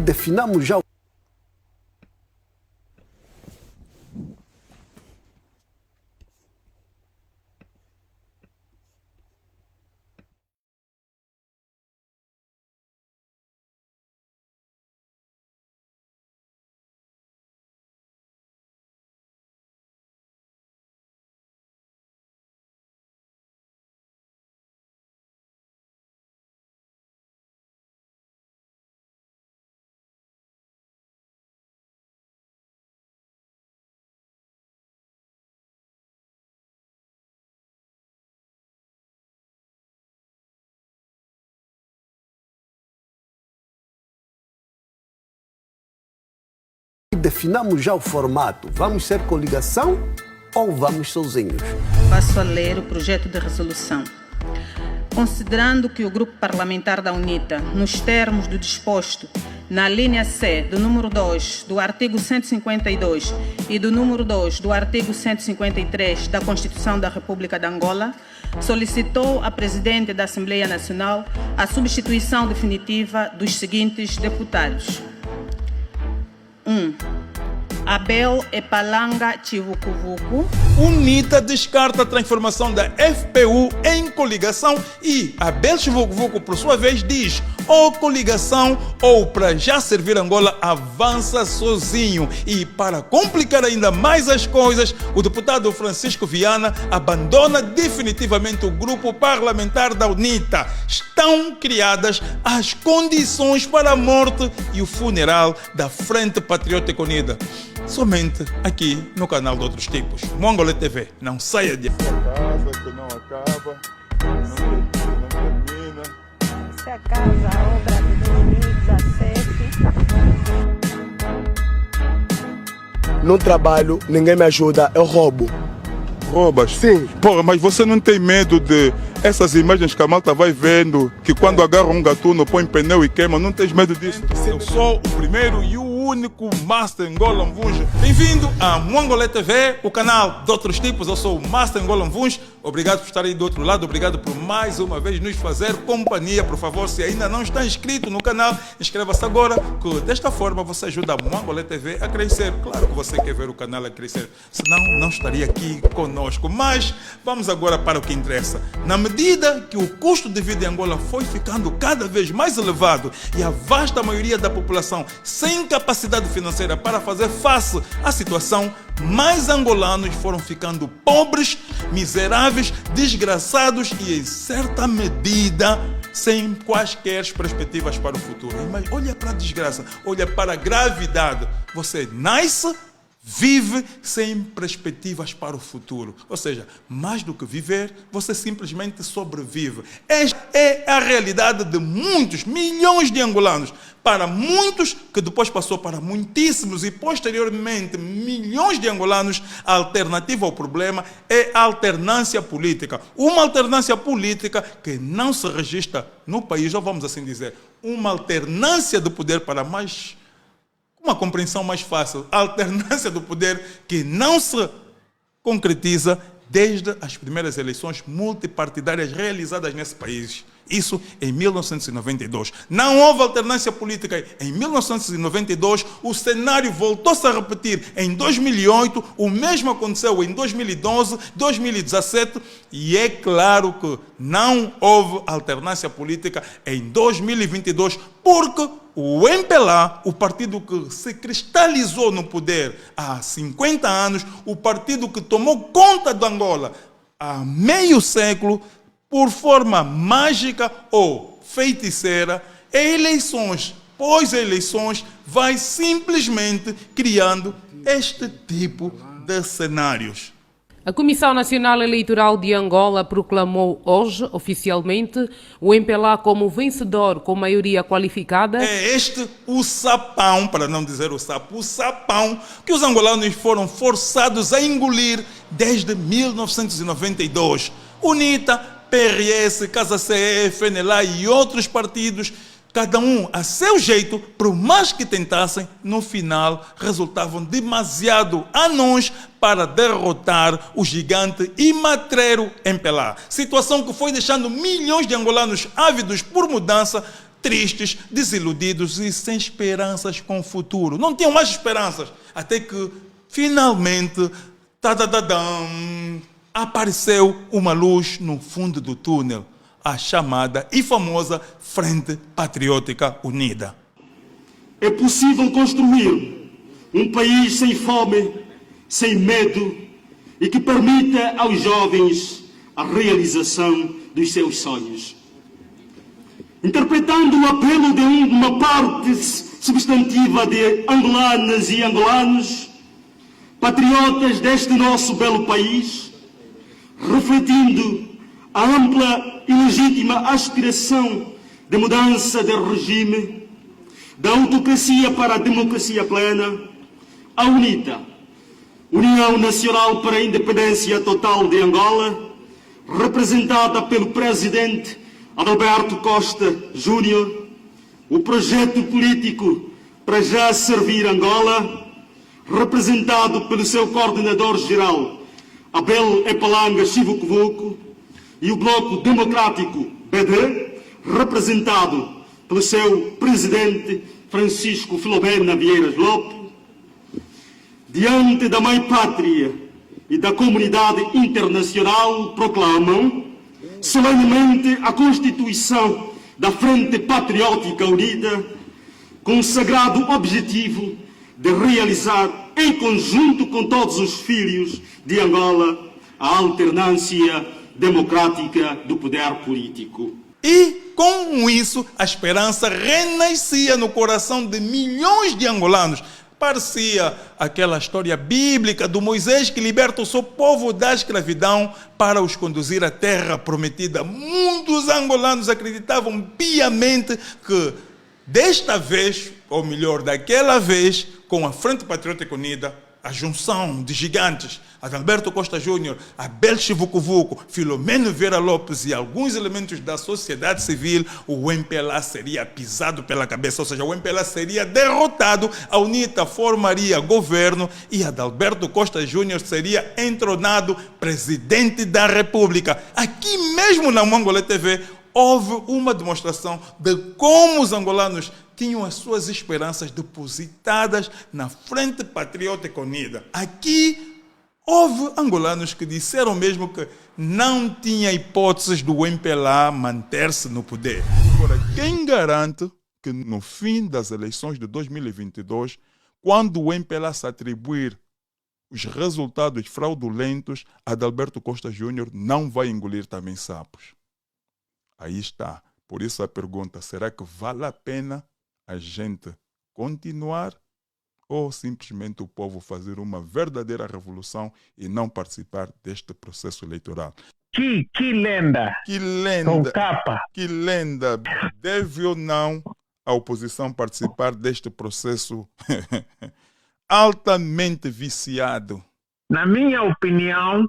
definamos já o formato. Vamos ser coligação ou vamos sozinhos? Passo a ler o projeto de resolução. Considerando que o Grupo Parlamentar da UNITA, nos termos do disposto na linha C do número 2 do artigo 152 e do número 2 do artigo 153 da Constituição da República de Angola, solicitou à Presidente da Assembleia Nacional a substituição definitiva dos seguintes deputados. 1. Abel Epalanga Chivukuvuku. UNITA descarta a transformação da FPU em coligação e Abel Chivukuvuku, por sua vez, diz ou coligação ou para já servir Angola avança sozinho. E para complicar ainda mais as coisas, o deputado Francisco Viana abandona definitivamente o grupo parlamentar da UNITA. Estão criadas as condições para a morte e o funeral da Frente Patriótica Unida. Somente aqui no canal de Outros Tipos. Mongolê TV, não saia de... Acaba, que não acaba, não termina. Se acaba a obra de 2017. No trabalho, ninguém me ajuda, eu roubo. Roubas? Sim. Porra, mas você não tem medo de essas imagens que a malta vai vendo, que quando agarra um gatuno, põe pneu e queima, não tens medo disso? Eu sou o primeiro e o único Master Ngola Mvunja. Bem-vindo a Mongolê TV, o canal de Outros Tipos. Eu sou o Master Ngola Mvunja. Obrigado por estar aí do outro lado. Obrigado por mais uma vez nos fazer companhia. Por favor, se ainda não está inscrito no canal, inscreva-se agora, que desta forma você ajuda a Mongolê TV a crescer. Claro que você quer ver o canal a crescer, senão não estaria aqui conosco. Mas vamos agora para o que interessa. Na medida que o custo de vida em Angola foi ficando cada vez mais elevado e a vasta maioria da população sem capacidade financeira para fazer face à situação, mais angolanos foram ficando pobres, miseráveis, desgraçados e, em certa medida, sem quaisquer perspectivas para o futuro. Mas olha para a desgraça, olha para a gravidade. Você nasce, vive sem perspectivas para o futuro. Ou seja, mais do que viver, você simplesmente sobrevive. Esta é a realidade de muitos, milhões de angolanos. Para muitos, que depois passou para muitíssimos e posteriormente milhões de angolanos, a alternativa ao problema é a alternância política. Uma alternância política que não se registra no país, ou vamos assim dizer, uma alternância de poder para mais... uma compreensão mais fácil, a alternância do poder que não se concretiza desde as primeiras eleições multipartidárias realizadas nesse país. Isso em 1992. Não houve alternância política em 1992, o cenário voltou-se a repetir em 2008, o mesmo aconteceu em 2012, 2017 e é claro que não houve alternância política em 2022 porque o MPLA, o partido que se cristalizou no poder há 50 anos, o partido que tomou conta de Angola há meio século, por forma mágica ou feiticeira, eleições pós eleições, vai simplesmente criando este tipo de cenários. A Comissão Nacional Eleitoral de Angola proclamou hoje, oficialmente, o MPLA como vencedor com maioria qualificada. É este o sapão, para não dizer o sapo, o sapão que os angolanos foram forçados a engolir desde 1992. UNITA, PRS, CASA-CE, FNLA e outros partidos, cada um a seu jeito, por mais que tentassem, no final resultavam demasiado anões para derrotar o gigante e matreiro MPLA. Situação que foi deixando milhões de angolanos ávidos por mudança tristes, desiludidos e sem esperanças com o futuro. Não tinham mais esperanças, até que, finalmente, apareceu uma luz no fundo do túnel, a chamada e famosa Frente Patriótica Unida. É possível construir um país sem fome, sem medo e que permita aos jovens a realização dos seus sonhos. Interpretando o apelo de uma parte substantiva de angolanas e angolanos, patriotas deste nosso belo país, refletindo a ampla e legítima aspiração de mudança de regime, da autocracia para a democracia plena, a UNITA, União Nacional para a Independência Total de Angola, representada pelo presidente Adalberto Costa Júnior, o projeto político para já servir Angola, representado pelo seu coordenador-geral, Abel Epalanga Chivucovuco, e o Bloco Democrático BD, representado pelo seu presidente Francisco Filomena Vieiras Lopes, diante da Mãe Pátria e da comunidade internacional, proclamam solenemente a Constituição da Frente Patriótica Unida, com o sagrado objetivo de realizar, em conjunto com todos os filhos de Angola, a alternância democrática do poder político. E, com isso, a esperança renascia no coração de milhões de angolanos. Parecia aquela história bíblica do Moisés que liberta o seu povo da escravidão para os conduzir à terra prometida. Muitos angolanos acreditavam piamente que desta vez, ou melhor, daquela vez, com a Frente Patriótica Unida, a junção de gigantes, Adalberto Costa Júnior, Abel Chivucovuco, Filomeno Vieira Lopes e alguns elementos da sociedade civil, o MPLA seria pisado pela cabeça, ou seja, o MPLA seria derrotado, a UNITA formaria governo e Adalberto Costa Júnior seria entronado presidente da República. Aqui mesmo na Mongolê TV, houve uma demonstração de como os angolanos tinham as suas esperanças depositadas na Frente Patriótica Unida. Aqui houve angolanos que disseram mesmo que não tinha hipóteses do MPLA manter-se no poder. Agora, quem garante que no fim das eleições de 2022, quando o MPLA se atribuir os resultados fraudulentos, Adalberto Costa Júnior não vai engolir também sapos? Aí está. Por isso a pergunta, será que vale a pena a gente continuar ou simplesmente o povo fazer uma verdadeira revolução e não participar deste processo eleitoral? Que lenda! Que lenda! Com capa! Que lenda! Deve ou não a oposição participar deste processo altamente viciado? Na minha opinião,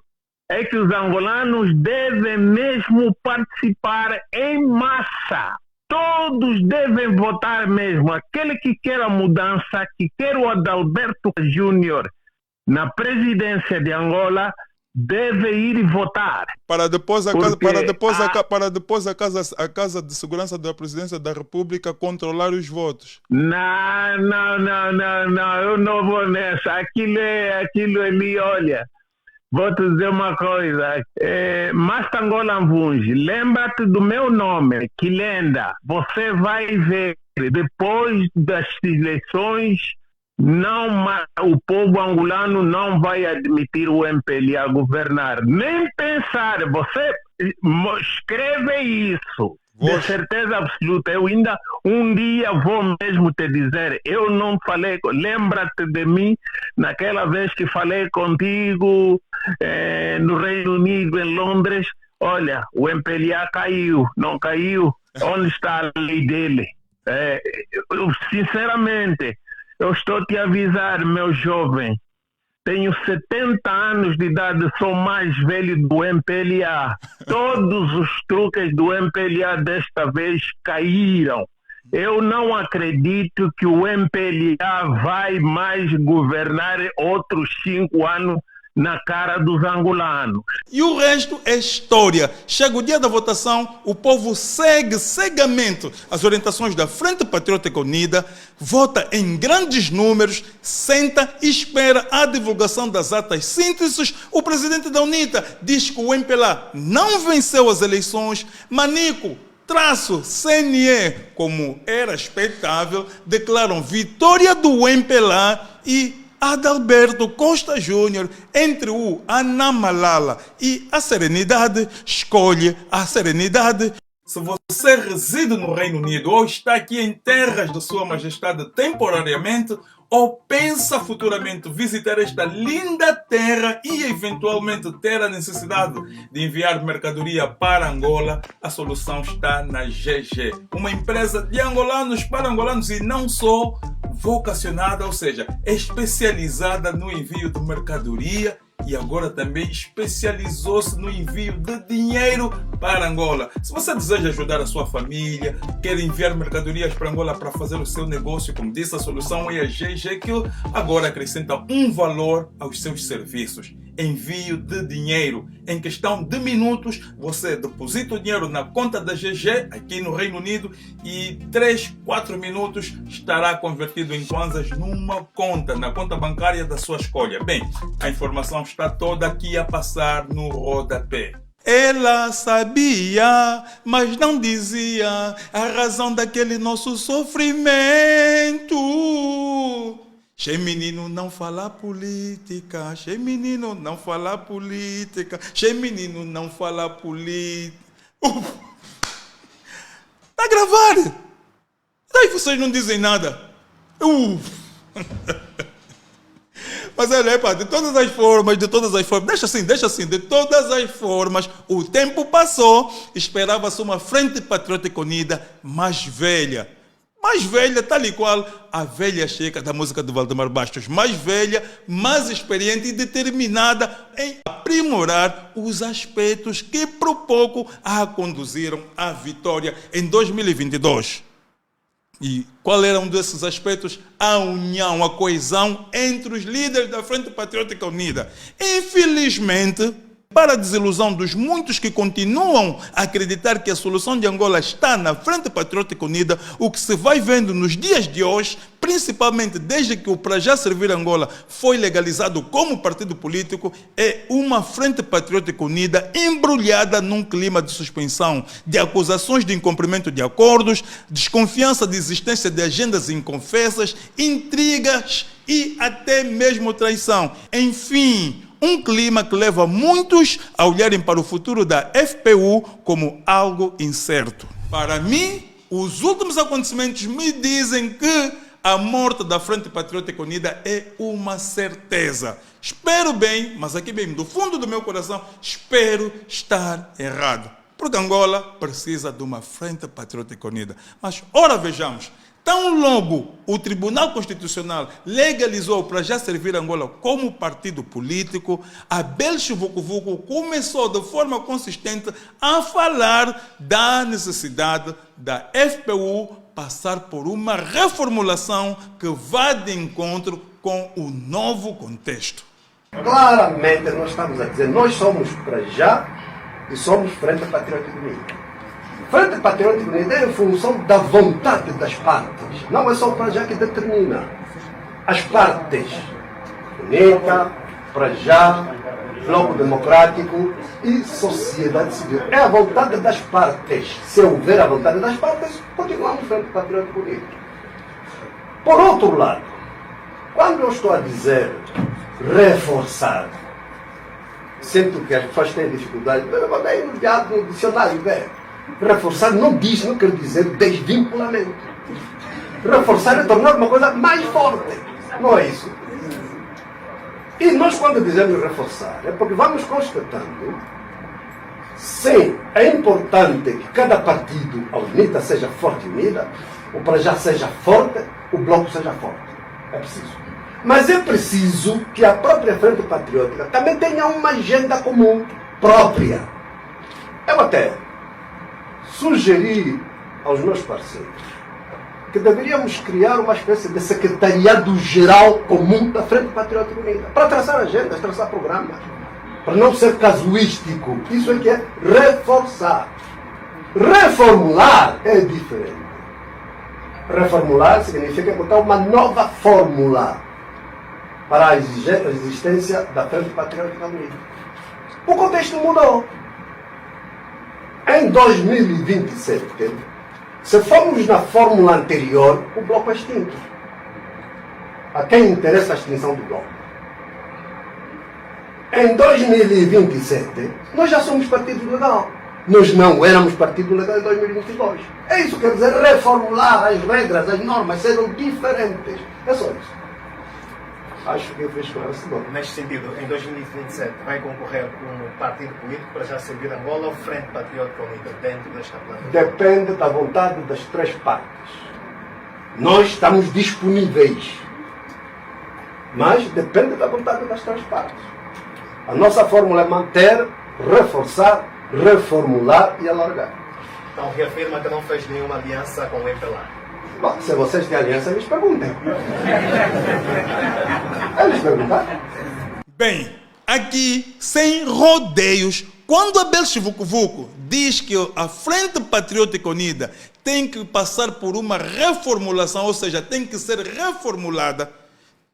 é que os angolanos devem mesmo participar em massa. Todos devem votar mesmo. Aquele que quer a mudança, que quer o Adalberto Júnior na presidência de Angola, deve ir votar. Para depois a Casa de Segurança da Presidência da República controlar os votos. Não, eu não vou nessa. Aquilo ali, olha. Vou te dizer uma coisa, Master Angola Mvunji, lembra-te do meu nome, que lenda. Você vai ver, depois das eleições, o povo angolano não vai admitir o MPLA governar. Nem pensar, você escreve isso. De certeza absoluta, eu ainda um dia vou mesmo te dizer, eu não falei, lembra-te de mim naquela vez que falei contigo no Reino Unido, em Londres, olha, o MPLA caiu, não caiu, onde está a lei dele? Sinceramente, eu estou a te avisar, meu jovem, tenho 70 anos de idade, sou mais velho do MPLA. Todos os truques do MPLA desta vez caíram. Eu não acredito que o MPLA vai mais governar outros 5 anos na cara dos angolanos. E o resto é história. Chega o dia da votação, o povo segue cegamente as orientações da Frente Patriótica Unida, vota em grandes números, senta e espera a divulgação das atas sínteses. O presidente da UNITA diz que o MPLA não venceu as eleições. Manico, traço CNE, como era expectável, declaram vitória do MPLA e Adalberto Costa Júnior, entre o Anamalala e a serenidade, escolhe a serenidade. Se você reside no Reino Unido ou está aqui em terras de Sua Majestade temporariamente, ou pensa futuramente visitar esta linda terra e eventualmente ter a necessidade de enviar mercadoria para Angola, a solução está na GG. Uma empresa de angolanos para angolanos e não só, vocacionada, ou seja, especializada no envio de mercadoria e agora também especializou-se no envio de dinheiro para Angola. Se você deseja ajudar a sua família, quer enviar mercadorias para Angola para fazer o seu negócio, como disse, a solução é a GG, que agora acrescenta um valor aos seus serviços. Envio de dinheiro. Em questão de minutos, você deposita o dinheiro na conta da GG, aqui no Reino Unido, e 3-4 minutos estará convertido em kwanzas numa conta, na conta bancária da sua escolha. Bem, a informação está toda aqui a passar no rodapé. Ela sabia, mas não dizia a razão daquele nosso sofrimento. Che menino não fala política, che menino não fala política, che menino não fala política. Está a gravar? Daí vocês não dizem nada. Mas olha, de todas as formas, deixa assim, de todas as formas, o tempo passou, esperava-se uma Frente Patriótica Unida mais velha, tal e qual a velha checa da música do Valdemar Bastos, mais velha, mais experiente e determinada em aprimorar os aspectos que por pouco a conduziram à vitória em 2022. E qual era um desses aspectos? A união, a coesão entre os líderes da Frente Patriótica Unida. Infelizmente, para a desilusão dos muitos que continuam a acreditar que a solução de Angola está na Frente Patriótica Unida, o que se vai vendo nos dias de hoje, principalmente desde que o Para Já Servir Angola foi legalizado como partido político, é uma Frente Patriótica Unida embrulhada num clima de suspensão, de acusações de incumprimento de acordos, desconfiança de existência de agendas inconfessas, intrigas e até mesmo traição. Enfim, um clima que leva muitos a olharem para o futuro da FPU como algo incerto. Para mim, os últimos acontecimentos me dizem que a morte da Frente Patriótica Unida é uma certeza. Espero bem, mas aqui bem, do fundo do meu coração, espero estar errado. Porque Angola precisa de uma Frente Patriótica Unida. Mas, ora vejamos, tão logo o Tribunal Constitucional legalizou Para Já Servir Angola como partido político, a Belcho Vucu Vucu começou de forma consistente a falar da necessidade da FPU passar por uma reformulação que vá de encontro com o novo contexto. Claramente nós estamos a dizer, nós somos Para Já e somos Frente Patriótica Unida. Frente Patriótica Unida é em função da vontade das partes. Não é só o Para Já que determina. As partes, UNITA, Para Já, Bloco Democrático e sociedade civil. É a vontade das partes. Se houver a vontade das partes, continuamos Frente Patriótica Unida. Por outro lado, quando eu estou a dizer reforçar, sinto que as pessoas têm dificuldade, eu vou dar imediato no dicionário, reforçar não quer dizer desvinculamento. Reforçar é tornar uma coisa mais forte. Não é isso? E nós, quando dizemos reforçar, é porque vamos constatando, sim, é importante que cada partido, a UNITA seja forte e unida, o Para Já seja forte, o Bloco seja forte. É preciso. Mas é preciso que a própria Frente Patriótica também tenha uma agenda comum própria. Eu até sugeri aos meus parceiros que deveríamos criar uma espécie de secretariado geral comum da Frente Patriótica Unida, para traçar agendas, traçar programas, para não ser casuístico. Isso é que é reforçar. Reformular é diferente. Reformular significa botar uma nova fórmula para a existência da Frente Patriótica Unida. O contexto mudou. Em 2027, se formos na fórmula anterior, o Bloco é extinto. A quem interessa a extinção do Bloco? Em 2027, nós já somos partido legal. Nós não éramos partido legal em 2022. É isso, quer dizer, reformular as regras, as normas serão diferentes. É só isso. Acho que eu fiz esclarecedor. Neste sentido, em 2027 vai concorrer um partido político para já servir Angola ou Frente Patriótica Unida dentro desta plataforma? Depende da vontade das três partes. Nós estamos disponíveis. Mas depende da vontade das três partes. A nossa fórmula é manter, reforçar, reformular e alargar. Então reafirma que não fez nenhuma aliança com o MPLA. Bom, se vocês têm aliança, eles perguntem. Eles perguntaram. Bem, aqui, sem rodeios, quando Abel Chivucovuco diz que a Frente Patriótica Unida tem que passar por uma reformulação, ou seja, tem que ser reformulada,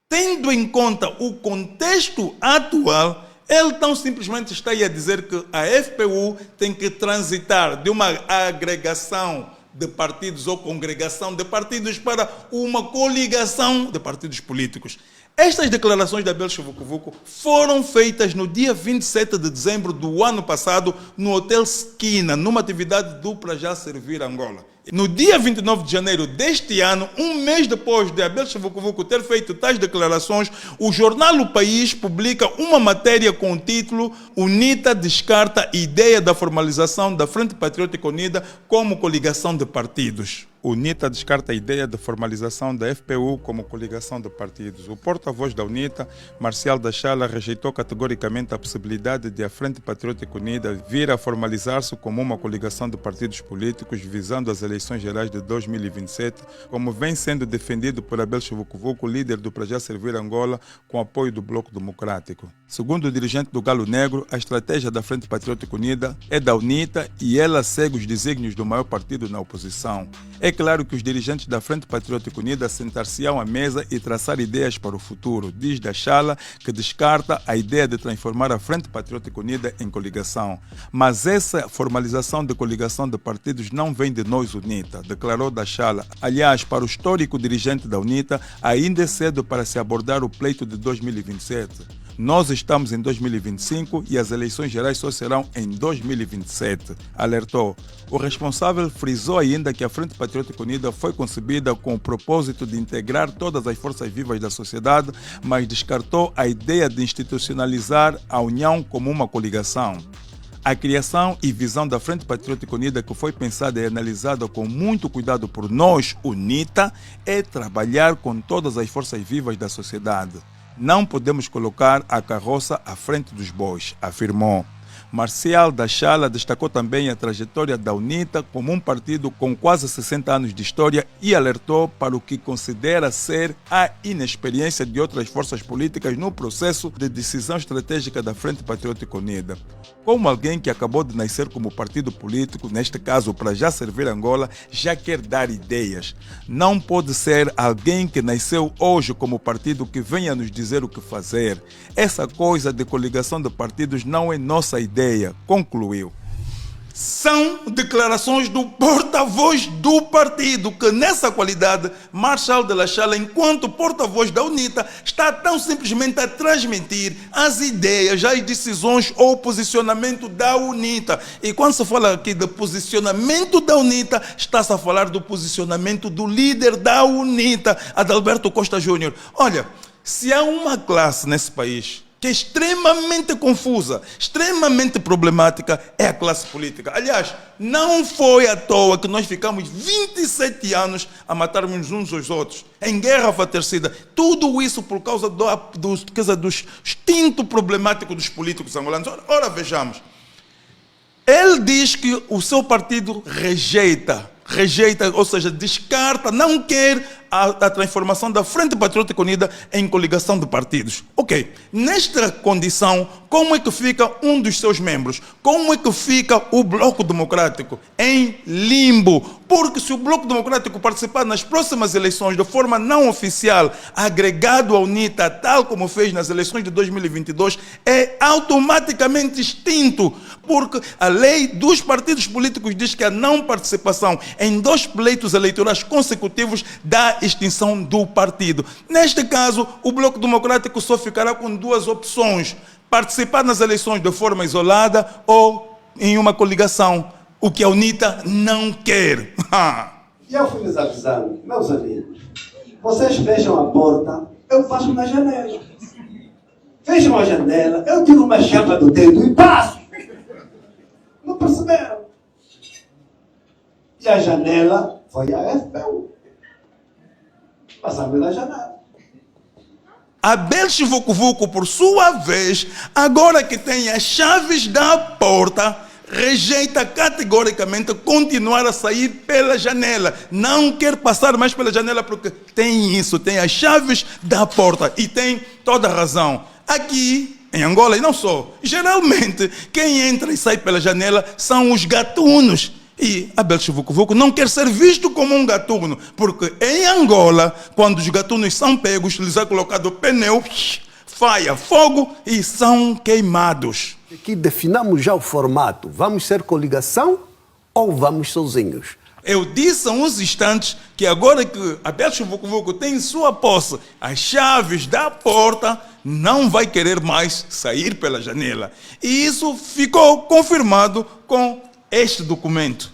tendo em conta o contexto atual, ele tão simplesmente está aí a dizer que a FPU tem que transitar de uma agregação de partidos ou congregação de partidos para uma coligação de partidos políticos. Estas declarações de Abel Chivucovuco foram feitas no dia 27 de dezembro do ano passado no Hotel Esquina, numa atividade do Para Já Servir Angola. No dia 29 de janeiro deste ano, um mês depois de Abel Chivucovuco ter feito tais declarações, o jornal O País publica uma matéria com o título UNITA descarta a ideia da formalização da Frente Patriótica Unida como coligação de partidos. UNITA descarta a ideia de formalização da FPU como coligação de partidos. O porta-voz da UNITA, Marcial da Chala, rejeitou categoricamente a possibilidade de a Frente Patriótica Unida vir a formalizar-se como uma coligação de partidos políticos visando as eleições gerais de 2027, como vem sendo defendido por Abel Chivucovuco, líder do Para Já Servir Angola, com apoio do Bloco Democrático. Segundo o dirigente do Galo Negro, a estratégia da Frente Patriótica Unida é da UNITA e ela segue os desígnios do maior partido na oposição. É claro que os dirigentes da Frente Patriótica Unida sentar-se-ão à mesa e traçar ideias para o futuro, diz da Chala, que descarta a ideia de transformar a Frente Patriótica Unida em coligação. Mas essa formalização de coligação de partidos não vem de nós, UNITA, declarou da Chala. Aliás, para o histórico dirigente da UNITA, ainda é cedo para se abordar o pleito de 2027. Nós estamos em 2025 e as eleições gerais só serão em 2027, alertou. O responsável frisou ainda que a Frente Patriótica Unida foi concebida com o propósito de integrar todas as forças vivas da sociedade, mas descartou a ideia de institucionalizar a União como uma coligação. A criação e visão da Frente Patriótica Unida, que foi pensada e analisada com muito cuidado por nós, UNITA, é trabalhar com todas as forças vivas da sociedade. Não podemos colocar a carroça à frente dos bois, afirmou. Marcial da Chala destacou também a trajetória da UNITA como um partido com quase 60 anos de história e alertou para o que considera ser a inexperiência de outras forças políticas no processo de decisão estratégica da Frente Patriótica Unida. Como alguém que acabou de nascer como partido político, neste caso Para Já Servir Angola, já quer dar ideias. Não pode ser alguém que nasceu hoje como partido que venha nos dizer o que fazer. Essa coisa de coligação de partidos não é nossa ideia, concluiu. São declarações do porta-voz do partido, que nessa qualidade, Marcial da Chala, enquanto porta-voz da UNITA, está tão simplesmente a transmitir as ideias, as decisões ou posicionamento da UNITA. E quando se fala aqui de posicionamento da UNITA, está-se a falar do posicionamento do líder da UNITA, Adalberto Costa Júnior. Olha, se há uma classe nesse país que é extremamente confusa, extremamente problemática, é a classe política. Aliás, não foi à toa que nós ficamos 27 anos a matarmos uns aos outros, em guerra fratricida. Tudo isso por causa do instinto problemático dos políticos angolanos. Ora, vejamos. Ele diz que o seu partido rejeita rejeita, ou seja, descarta, não quer a transformação da Frente Patriótica Unida em coligação de partidos. Ok, nesta condição, como é que fica um dos seus membros? Como é que fica o Bloco Democrático? Em limbo. Porque se o Bloco Democrático participar nas próximas eleições de forma não oficial, agregado à UNITA, tal como fez nas eleições de 2022, é automaticamente extinto. Porque a lei dos partidos políticos diz que a não participação em 2 pleitos eleitorais consecutivos dá extinção do partido. Neste caso, o Bloco Democrático só ficará com 2 opções: participar nas eleições de forma isolada ou em uma coligação, o que a UNITA não quer. E eu fui lhes avisando, meus amigos, vocês fecham a porta, eu passo na janela. Fecham a janela, eu tiro uma chapa do dedo e passo. Não perceberam? E a janela foi a FPU. Passamos na janela. Abel Chivucovuco, por sua vez, agora que tem as chaves da porta, rejeita categoricamente continuar a sair pela janela. Não quer passar mais pela janela porque tem isso, tem as chaves da porta e tem toda a razão. Aqui em Angola, e não só, geralmente quem entra e sai pela janela são os gatunos. E Abel Chivucovuco não quer ser visto como um gatuno, porque em Angola, quando os gatunos são pegos, lhes é colocado pneu, faia, fogo e são queimados. Aqui definamos já o formato. Vamos ser coligação ou vamos sozinhos? Eu disse há uns instantes que agora que Abel Chivucovuco tem em sua posse as chaves da porta, não vai querer mais sair pela janela. E isso ficou confirmado com este documento.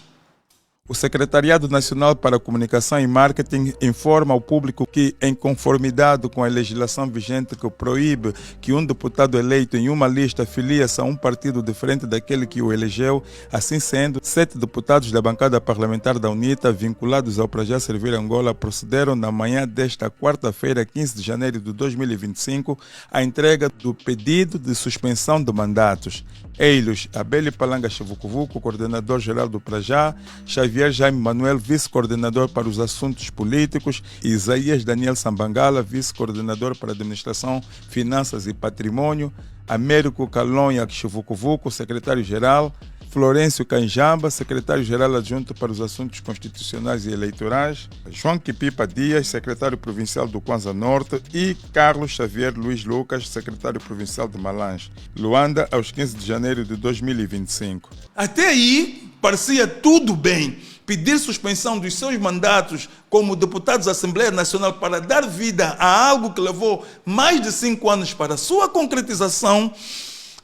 O Secretariado Nacional para a Comunicação e Marketing informa ao público que, em conformidade com a legislação vigente que proíbe que um deputado eleito em uma lista filia-se a um partido diferente daquele que o elegeu, assim sendo, 7 deputados da bancada parlamentar da UNITA, vinculados ao Projeto Servir Angola, procederam na manhã desta quarta-feira, 15 de janeiro de 2025, à entrega do pedido de suspensão de mandatos. Eles, Abel Palanga Chivucovuco, coordenador-geral do Prajá, Xavier Jaime Manuel, vice-coordenador para os assuntos políticos, e Isaías Daniel Sambangala, vice-coordenador para administração, finanças e patrimônio, Américo Calonha Chivucovuco, secretário-geral, Florencio Canjamba, secretário-geral adjunto para os assuntos constitucionais e eleitorais, João Quipipa Dias, secretário provincial do Kwanza Norte, e Carlos Xavier Luiz Lucas, secretário provincial de Malange, Luanda, aos 15 de janeiro de 2025. Até aí, parecia tudo bem. Pedir suspensão dos seus mandatos como deputados da Assembleia Nacional para dar vida a algo que levou mais de 5 anos para a sua concretização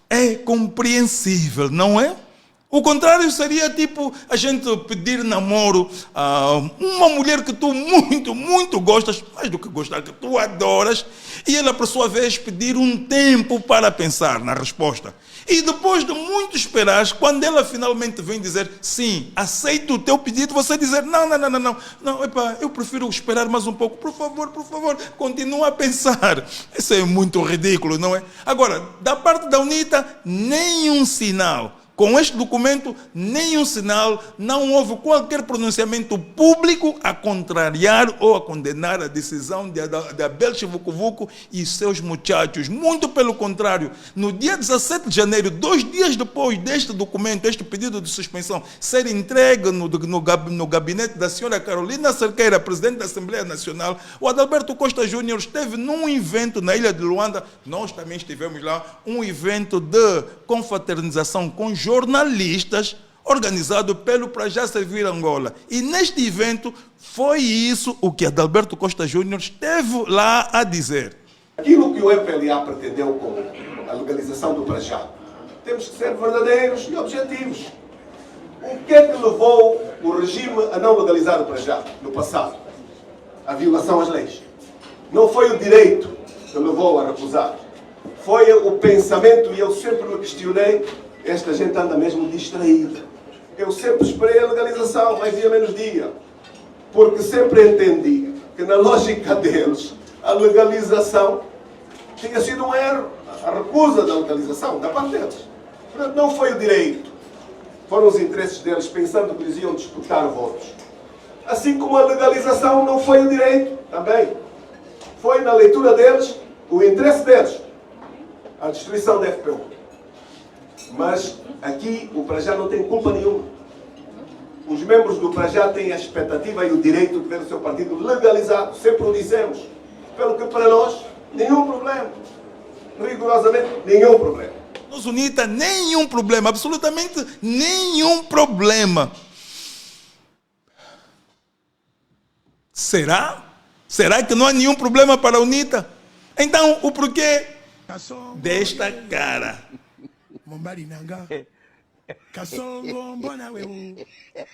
é compreensível, não é? O contrário seria tipo a gente pedir namoro a uma mulher que tu muito gostas, mais do que gostar, que tu adoras, e ela, por sua vez, pedir um tempo para pensar na resposta. E depois de muito esperar, quando ela finalmente vem dizer sim, aceito o teu pedido, você dizer não, epá, eu prefiro esperar mais um pouco, por favor, continua a pensar. Isso é muito ridículo, não é? Agora, da parte da UNITA, nenhum sinal. Com este documento, nenhum sinal, não houve qualquer pronunciamento público a contrariar ou a condenar a decisão de Abel Chivucovuco e seus muchachos. Muito pelo contrário, no dia 17 de janeiro, 2 dias depois deste documento, este pedido de suspensão, ser entregue no gabinete da senhora Carolina Cerqueira, presidente da Assembleia Nacional, o Adalberto Costa Júnior esteve num evento na ilha de Luanda, nós também estivemos lá, um evento de confraternização com jornalistas, organizado pelo Projeto Servir Angola. E neste evento foi isso o que Adalberto Costa Júnior esteve lá a dizer. Aquilo que o MPLA pretendeu com a legalização do Prajá, temos que ser verdadeiros e objetivos. O que é que levou o regime a não legalizar o Prajá no passado? A violação às leis. Não foi o direito que levou a recusar. Foi o pensamento, e eu sempre me questionei, esta gente anda mesmo distraída. Eu sempre esperei a legalização, mais dia menos dia. Porque sempre entendi que na lógica deles, a legalização tinha sido um erro. A recusa da legalização, da parte deles. Portanto, não foi o direito. Foram os interesses deles, pensando que eles iam disputar votos. Assim como a legalização não foi o direito, também. Foi na leitura deles, o interesse deles, a destruição da FPU. Mas aqui o Prajá não tem culpa nenhuma. Os membros do Prajá têm a expectativa e o direito de ver o seu partido legalizado. Sempre o dissemos. Pelo que para nós, nenhum problema. Rigorosamente, nenhum problema. Nós UNITA, nenhum problema, absolutamente nenhum problema. Será? Será que não há nenhum problema para a UNITA? Então, o porquê desta cara?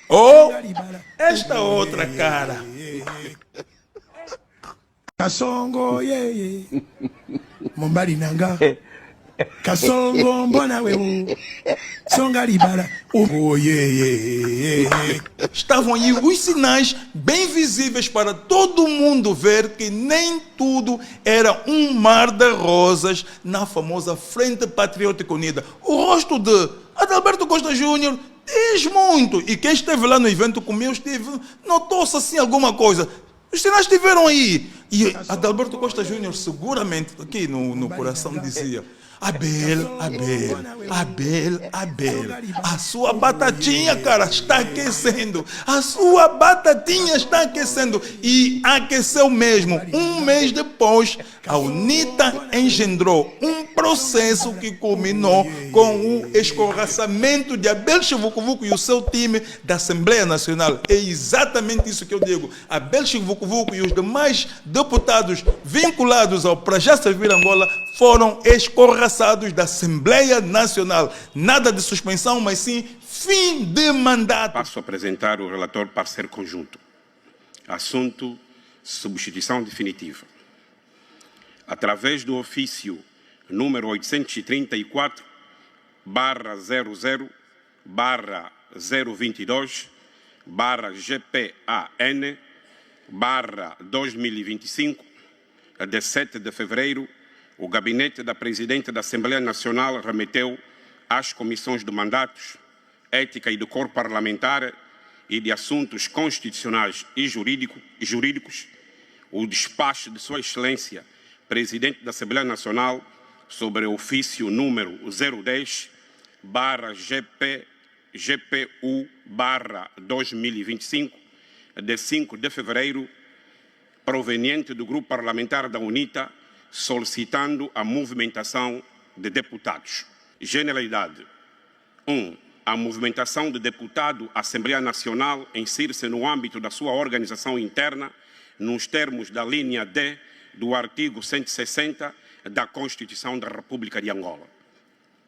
Ou esta outra cara? Kasongo ye Mombari nanga Kasongo mbona we Songa libala Oh ye Estavam aí os sinais bem visíveis para todo mundo ver que nem tudo era um mar de rosas na famosa Frente Patriótica Unida. O rosto de Adalberto Costa Júnior diz muito. E quem esteve lá no evento comigo notou-se assim alguma coisa. Os sinais estiveram aí. E Adalberto Costa Júnior seguramente, aqui no coração dizia: Abel, a sua batatinha, cara, está aquecendo. A sua batatinha está aquecendo. E aqueceu mesmo. Um mês depois, a UNITA engendrou um processo que culminou com o escorraçamento de Abel Chivucovuco e o seu time da Assembleia Nacional. É exatamente isso que eu digo. Abel Chivucovuco e os demais deputados vinculados ao Prajá Servir Angola foram escorraçados da Assembleia Nacional. Nada de suspensão, mas sim fim de mandato. Passo a apresentar o relator parceiro conjunto. Assunto: substituição definitiva. Através do ofício número 830.00/022/GPAN/2025, de 7 de fevereiro, o gabinete da Presidente da Assembleia Nacional remeteu às comissões de mandatos, ética e decoro parlamentar e de assuntos constitucionais e jurídicos o despacho de Sua Excelência, Presidente da Assembleia Nacional, sobre o ofício número 010/GPU/2025, de 5 de fevereiro, proveniente do grupo parlamentar da UNITA, solicitando a movimentação de deputados. Generalidade. 1. A movimentação de deputado à Assembleia Nacional insere-se no âmbito da sua organização interna, nos termos da linha D do artigo 160 da Constituição da República de Angola.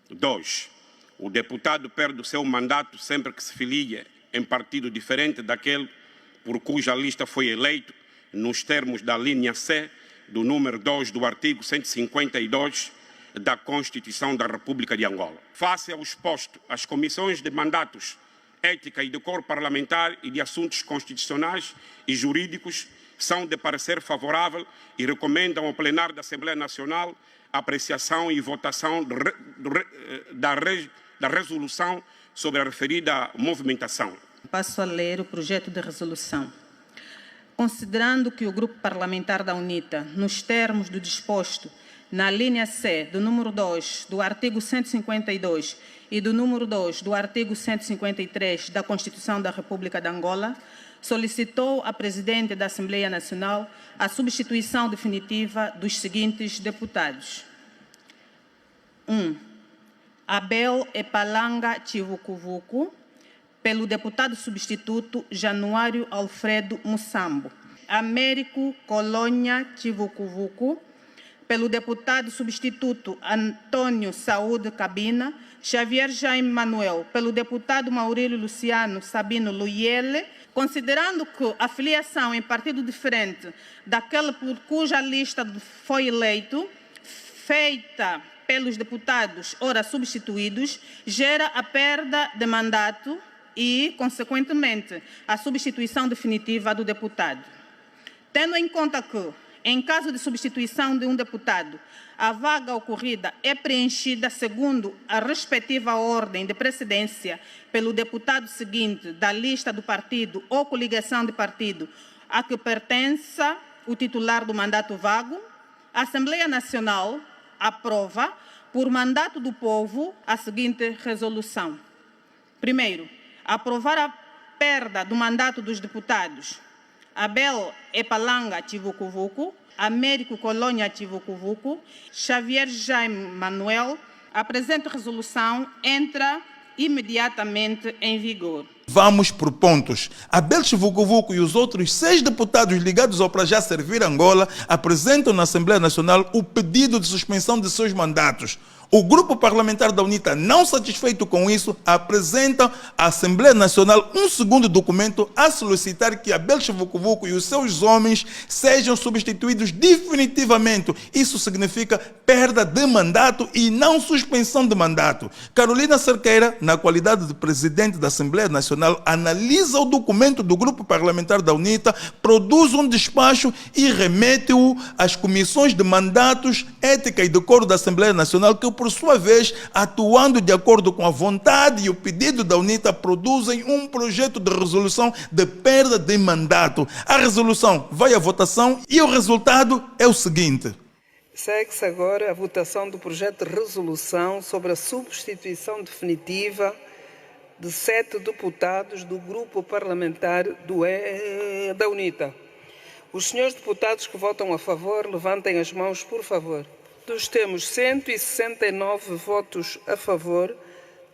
2. O deputado perde o seu mandato sempre que se filia em partido diferente daquele por cuja lista foi eleito, nos termos da linha C do número 2 do artigo 152 da Constituição da República de Angola. Face ao exposto, as comissões de mandatos, ética e decoro parlamentar e de assuntos constitucionais e jurídicos são de parecer favorável e recomendam ao plenário da Assembleia Nacional a apreciação e votação da resolução sobre a referida movimentação. Passo a ler o projeto de resolução. Considerando que o Grupo Parlamentar da UNITA, nos termos do disposto na linha C do número 2 do artigo 152 e do número 2 do artigo 153 da Constituição da República de Angola, solicitou à Presidente da Assembleia Nacional a substituição definitiva dos seguintes deputados. 1. Abel Epalanga Chivucovuco, pelo deputado substituto Januário Alfredo Mussambo. Américo Colônia Chivucovuco, pelo deputado substituto Antônio Saúde Cabina. Xavier Jaime Manuel, pelo deputado Maurílio Luciano Sabino Luyele, considerando que a filiação em partido diferente daquele por cuja lista foi eleito, feita pelos deputados ora substituídos, gera a perda de mandato e, consequentemente, a substituição definitiva do deputado. Tendo em conta que Em caso de substituição de um deputado, a vaga ocorrida é preenchida segundo a respectiva ordem de precedência pelo deputado seguinte da lista do partido ou coligação de partido a que pertença o titular do mandato vago. A Assembleia Nacional aprova, por mandato do povo, a seguinte resolução. Primeiro, aprovar a perda do mandato dos deputados Abel Epalanga Tivucuvucu, Américo Colônia Tivucuvucu, Xavier Jaime Manuel. A presente resolução entra imediatamente em vigor. Vamos por pontos. Abel Tivucuvucu e os outros 6 deputados ligados ao Para Já Servir Angola apresentam na Assembleia Nacional o pedido de suspensão de seus mandatos. O grupo parlamentar da UNITA, não satisfeito com isso, apresenta à Assembleia Nacional um segundo documento a solicitar que Abel Tivucuvucu e os seus homens sejam substituídos definitivamente. Isso significa perda de mandato e não suspensão de mandato. Carolina Cerqueira, na qualidade de presidente da Assembleia Nacional, analisa o documento do grupo parlamentar da UNITA, produz um despacho e remete-o às comissões de mandatos, ética e decoro da Assembleia Nacional, que por sua vez, atuando de acordo com a vontade e o pedido da UNITA, produzem um projeto de resolução de perda de mandato. A resolução vai à votação e o resultado é o seguinte. Segue-se agora a votação do projeto de resolução sobre a substituição definitiva de 7 deputados do grupo parlamentar da UNITA. Os senhores deputados que votam a favor, levantem as mãos, por favor. Temos 169 votos a favor,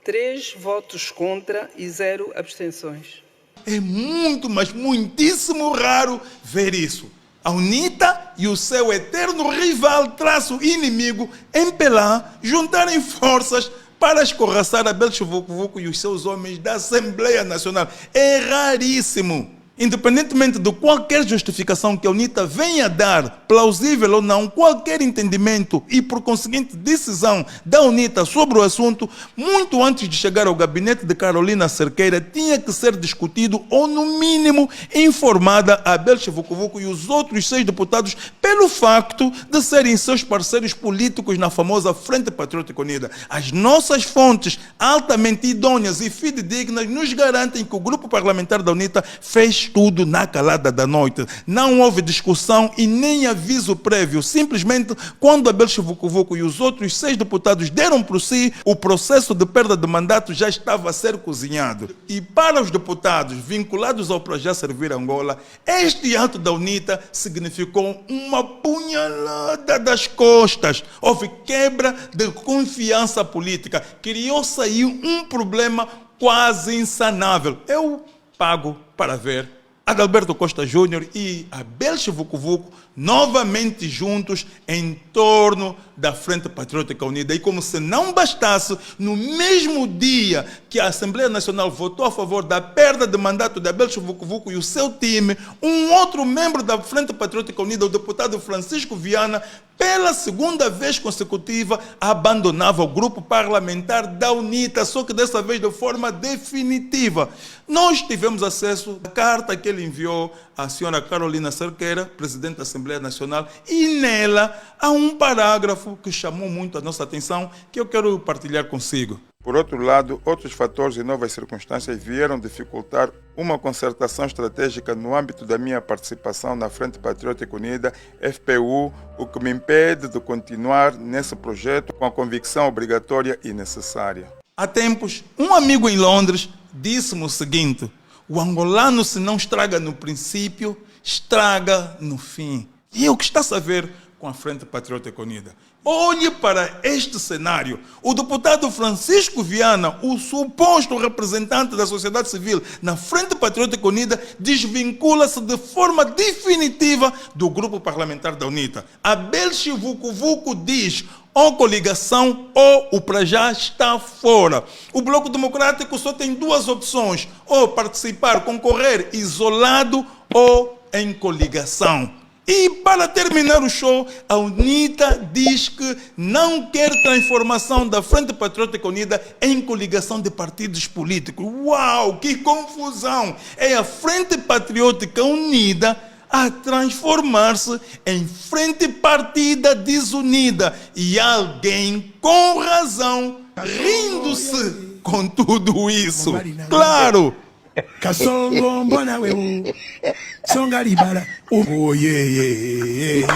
3 votos contra e 0 abstenções. É muito, mas muitíssimo raro ver isso. A UNITA e o seu eterno rival, inimigo, MPLA, juntarem forças para escorraçar Abel Tivucuvucu e os seus homens da Assembleia Nacional. É raríssimo. Independentemente de qualquer justificação que a UNITA venha a dar, plausível ou não, qualquer entendimento e, por conseguinte, decisão da UNITA sobre o assunto, muito antes de chegar ao gabinete de Carolina Cerqueira, tinha que ser discutido ou, no mínimo, informada a Abel Tivucuvucu e os outros 6 deputados pelo facto de serem seus parceiros políticos na famosa Frente Patriótica Unida. As nossas fontes, altamente idôneas e fidedignas, nos garantem que o grupo parlamentar da UNITA fez tudo na calada da noite. Não houve discussão e nem aviso prévio. Simplesmente, quando Abel Tivucuvucu e os outros 6 deputados deram por si, o processo de perda de mandato já estava a ser cozinhado. E para os deputados vinculados ao Para Já Servir Angola, este ato da UNITA significou uma punhalada das costas. Houve quebra de confiança política. Criou-se aí um problema quase insanável. Eu pago para ver Adalberto Costa Júnior e Abel Tivucuvucu novamente juntos em torno da Frente Patriótica Unida. E como se não bastasse, no mesmo dia que a Assembleia Nacional votou a favor da perda de mandato de Abel Tivucuvucu e o seu time, um outro membro da Frente Patriótica Unida, o deputado Francisco Viana, pela segunda vez consecutiva, abandonava o grupo parlamentar da UNITA, só que dessa vez de forma definitiva. Nós tivemos acesso à carta que ele enviou à senhora Carolina Cerqueira, presidente da Assembleia Nacional, e nela há um parágrafo que chamou muito a nossa atenção, que eu quero partilhar consigo. Por outro lado, outros fatores e novas circunstâncias vieram dificultar uma concertação estratégica no âmbito da minha participação na Frente Patriótica Unida, FPU, o que me impede de continuar nesse projeto com a convicção obrigatória e necessária. Há tempos, um amigo em Londres disse-me o seguinte: o angolano, se não estraga no princípio, estraga no fim. E é o que está a ver com a Frente Patriótica Unida. Olhe para este cenário. O deputado Francisco Viana, o suposto representante da sociedade civil na Frente Patriótica Unida, desvincula-se de forma definitiva do grupo parlamentar da UNITA. Abel Tivucuvucu diz: ou coligação ou o Para Já está fora. O Bloco Democrático só tem 2 opções: ou participar, concorrer isolado ou em coligação. E para terminar o show, a UNITA diz que não quer transformação da Frente Patriótica Unida em coligação de partidos políticos. Uau, que confusão! É a Frente Patriótica Unida a transformar-se em frente partida desunida e alguém com razão rindo-se com tudo isso. Claro! Kasongo mbona wewe songa libala oh yeah.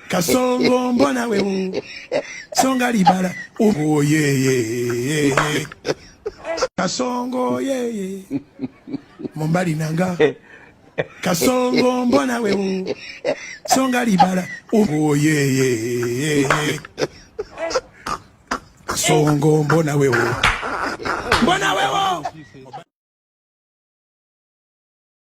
Kasongo mbona wewe songa libala oh yeah. Kasongo yeah. Mombali nanga Kasongo mbona wewe songa libala oh yeah. Kasongo mbona wewe